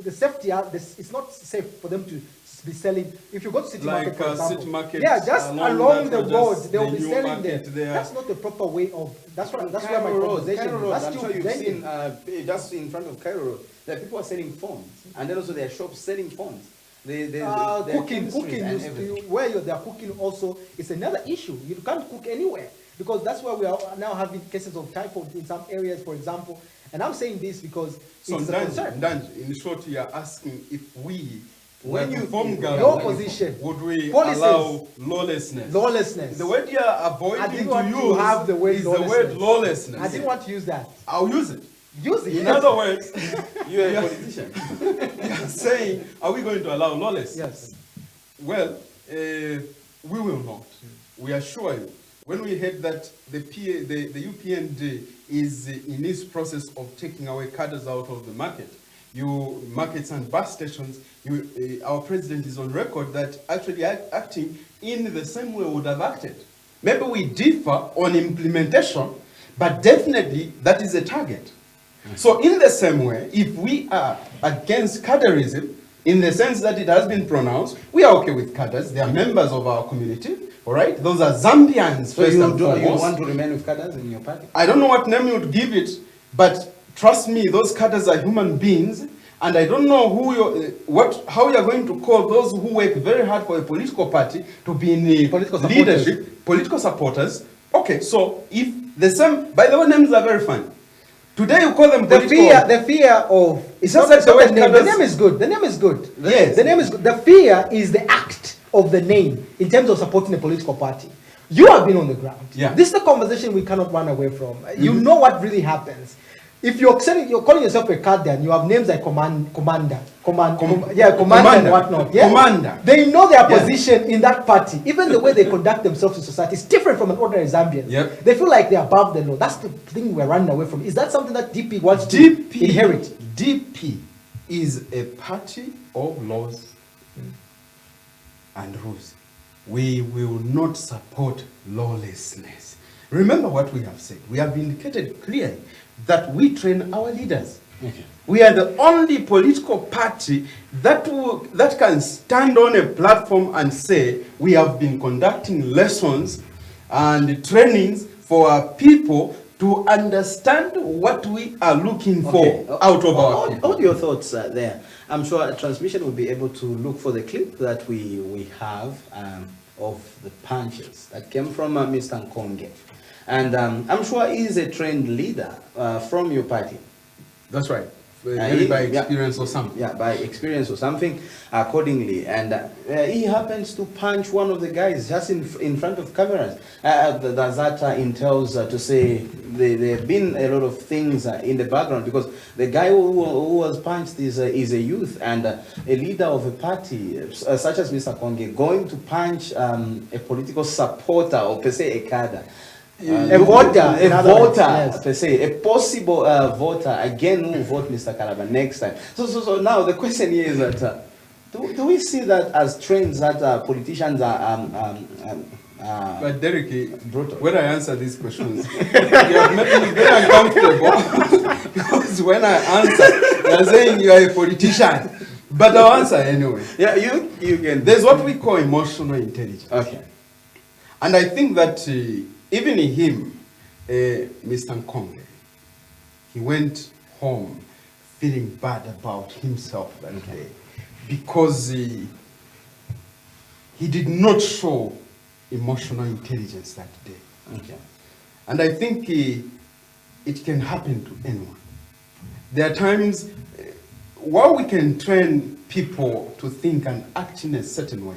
the safety. It's not safe for them to be selling. If you go to City Market, Like, for example, City Market yeah, just along along that the or road, just they'll the be new selling there. market there? That's not the proper way of. That's where my Cairo Road, conversation. Cairo Road. That's I'm still sure you've vending. seen just in front of Cairo Road, there are people are selling phones, and then also there are shops selling phones. Cooking, and everything. where they're cooking also is another issue. You can't cook anywhere because that's why we are now having cases of typhoid in some areas, for example. And I'm saying this because So it's a concern. Ndanji, in short, you are asking if we, When were to you- form your government, position, would we policies, allow lawlessness? Lawlessness. The word you are I avoiding didn't to want to use have the word is the word lawlessness. lawlessness. I didn't want to use that. I'll use it. Use it. In other words, You are a politician. you are saying, are we going to allow lawlessness? Yes. Well, we will not. We assure you. When we heard that the UPND is in its process of taking away cadres out of the market, markets and bus stations, our president is on record that actually acting in the same way would have acted. Maybe we differ on implementation, but definitely that is a target. So in the same way, if we are against cadreism, in the sense that it has been pronounced, we are okay with cadres. They are members of our community, all right? Those are Zambians, So first you and want foremost. to remain with cadres in your party? I don't know what name you would give it, but trust me, those cadres are human beings, and I don't know how you are going to call those who work very hard for a political party to be in the Political leadership, political supporters. Okay, so if the same, by the way, names are very fine. Today you call them The political. fear of It's not just the not way the name. The cadres- name is good. The name is good. Yes. The name is good. The fear is the act of the name in terms of supporting a political party. You have been on the ground. Yeah. This is the conversation we cannot run away from. You know what really happens. If you're calling yourself a cadre and you have names like commander and whatnot. Yeah. Commander. They know their Yeah. position in that party. Even the way they conduct themselves in society is different from an ordinary Zambian. Yep. They feel like they're above the law. That's the thing we're running away from. Is that something that DP wants to DP inherit? DP is a party of laws and rules. We will not support lawlessness. Remember what we have said. We have indicated clearly that we train our leaders. Okay. We are the only political party that can stand on a platform and say we have been conducting lessons and trainings for our people to understand what we are looking for out of our people. All your thoughts there. I'm sure transmission will be able to look for the clip that we have of the punches that came from Mr. Nkonge. And I'm sure he is a trained leader from your party. That's right. Maybe by experience or something. Yeah, by experience or something accordingly. And he happens to punch one of the guys just in front of cameras. That entails to say there have been a lot of things in the background, because the guy who was punched is a youth and a leader of a party such as Mr. Konge going to punch a political supporter or per se a cadre. A voter, in other words, yes. Per se, a possible voter again who will vote Mr. Kalaba next time. So now the question here is that do we see that as trends that politicians are But Derek, brutal? when I answer these questions, you have made me very uncomfortable because when I answer, you are saying you are a politician. But I'll answer anyway. Yeah, you can. There's what we call emotional intelligence. Okay. And I think that even him, Mr. Nkonge, he went home feeling bad about himself that day because he did not show emotional intelligence that day. Okay. And I think it can happen to anyone. There are times, while we can train people to think and act in a certain way,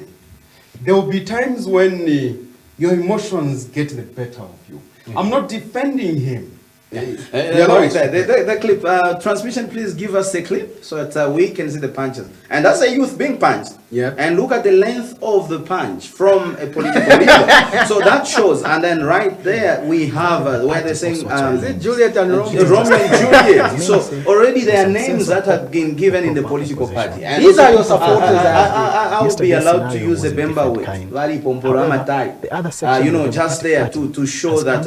there will be times when your emotions get the better of you. I'm not defending him. The clip, transmission, please give us a clip so that we can see the punches. And that's a youth being punched. Yeah. And look at the length of the punch from a political leader. So that shows. And then right there we have where they're saying, Is it Juliet and Romeo? Romeo and Juliet. So already there are names that have been given in the political party. And These are your supporters. I will be allowed to use a Bemba with Vali Pomporama Tai. You know, just there to show that,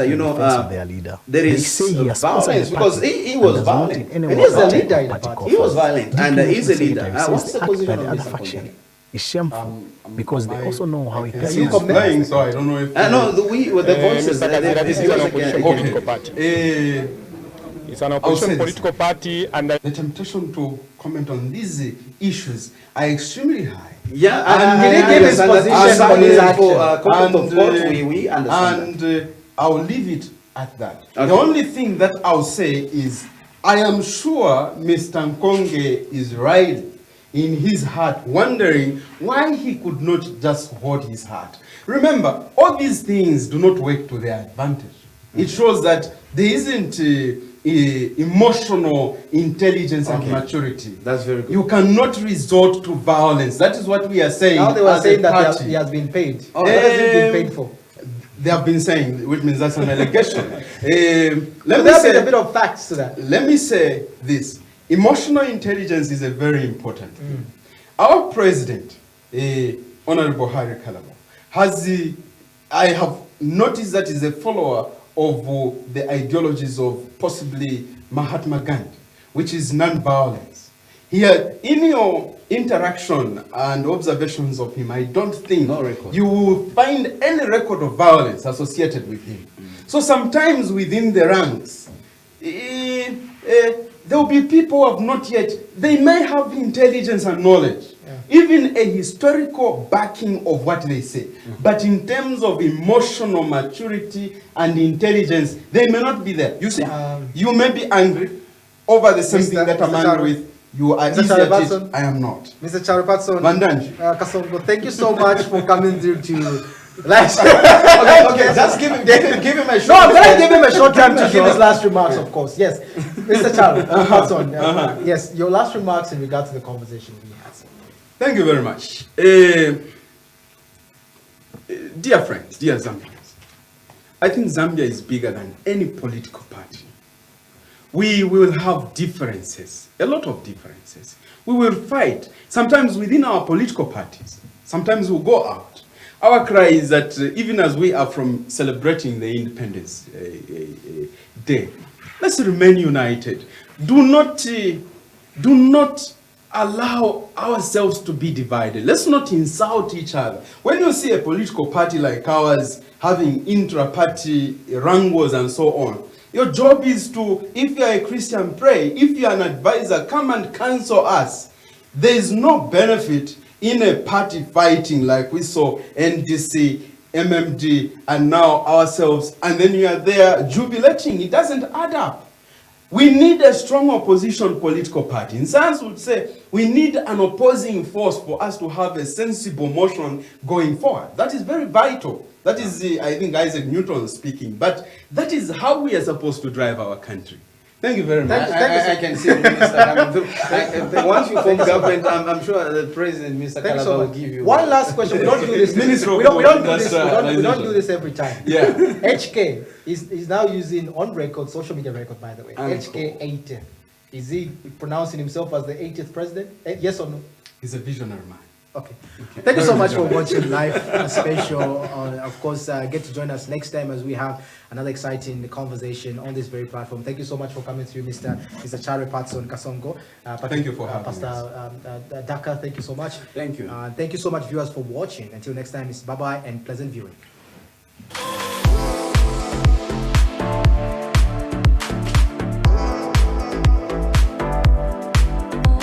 there is violence, because he was violent. And he's the leader in the party. He was violent, and he's a leader. What's the position of Mr. Konge? It's shameful because they also know how it He's is. playing, so I don't know if... No, the voices. It's an say opposition this. political party, and The temptation to comment on these issues are extremely high. Yeah, Did he give his position on his action? Content of court, we understand that. And I'll leave it at that. Okay. The only thing that I'll say is, I am sure Mr. Nkonge is right in his heart, wondering why he could not just hold his heart. Remember, all these things do not work to their advantage. It shows that there isn't emotional intelligence and maturity. That's very good. You cannot resort to violence. That is what we are saying. Now they were as a saying that party. he has been paid. What has he been paid for? They have been saying, which means that's an allegation. There have been a bit of facts to that. Let me say this. Emotional intelligence is a very important thing. Our president, Honorable Harry Kalabo, I have noticed that he's a follower of the ideologies of possibly Mahatma Gandhi, which is non-violence. Here, in your interaction and observations of him, I don't think you will find any record of violence associated with him. So sometimes within the ranks, there will be people who have not yet, they may have intelligence and knowledge, even a historical backing of what they say. But in terms of emotional maturity and intelligence, they may not be there. You see, you may be angry over the same thing that I'm angry with. You are easy at it. I am not. Mr. Charipatson Vandanji. Kasongo, thank you so much for coming through to last. Okay, just give him a short. No, I'm going to give him a short time to give his last remarks, of course. Yes, Mr. Charipatson, yes, your last remarks in regard to the conversation we had. Thank you very much. Dear friends, dear Zambians, I think Zambia is bigger than any political party. We will have differences, a lot of differences. We will fight, sometimes within our political parties. Sometimes we'll go out. Our cry is that even as we are from celebrating the Independence Day, let's remain united. Do not allow ourselves to be divided. Let's not insult each other. When you see a political party like ours having intra-party wrangles and so on, your job is to, if you are a Christian, pray. If you are an advisor, come and counsel us. There is no benefit in a party fighting like we saw NDC, MMD, and now ourselves, and then you are there jubilating. It doesn't add up. We need a strong opposition political party. In science would say we need an opposing force for us to have a sensible motion going forward. That is very vital. That is, I think, Isaac Newton speaking. But that is how we are supposed to drive our country. Thank you very much. I can see the minister coming through. Once you form government, I'm sure the president, Mr. Kalaba, will give you one last question. We don't do this. We don't do this every time. Yeah. HK is now using on record, social media record, by the way. HK 80. Is he pronouncing himself as the 80th president? Yes or no? He's a visionary man. Okay. Thank you so much for watching live special. Of course, get to join us next time as we have another exciting conversation on this very platform. Thank you so much for coming through, Mr. Charipatson Kasongo. Thank you for having Pastor Daka, thank you so much. Thank you. Thank you so much, viewers, for watching. Until next time, it's bye-bye and pleasant viewing.